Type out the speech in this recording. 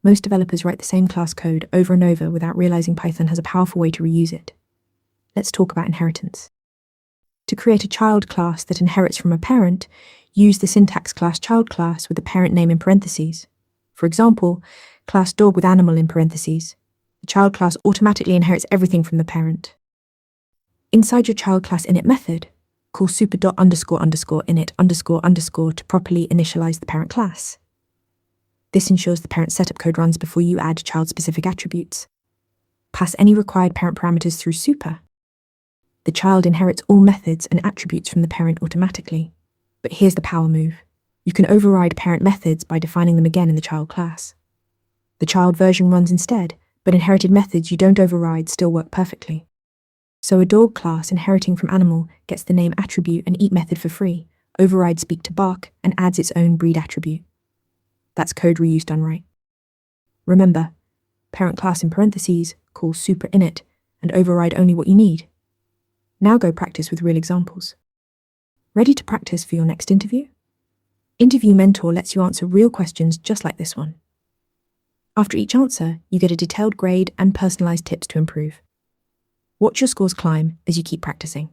Most developers write the same class code over and over without realizing Python has a powerful way to reuse it. Let's talk about inheritance. To create a child class that inherits from a parent, use the syntax class child class with the parent name in parentheses. For example, class dog with animal in parentheses. The child class automatically inherits everything from the parent. Inside your child class init method, call super.__init__ to properly initialize the parent class. This ensures the parent setup code runs before you add child-specific attributes. Pass any required parent parameters through super. The child inherits all methods and attributes from the parent automatically. But here's the power move. You can override parent methods by defining them again in the child class. The child version runs instead, but inherited methods you don't override still work perfectly. So a dog class inheriting from animal gets the name attribute and eat method for free, overrides speak to bark, and adds its own breed attribute. That's code reuse done right. Remember, parent class in parentheses, call super init, and override only what you need. Now go practice with real examples. Ready to practice for your next interview? Interview Mentor lets you answer real questions just like this one. After each answer, you get a detailed grade and personalized tips to improve. Watch your scores climb as you keep practicing.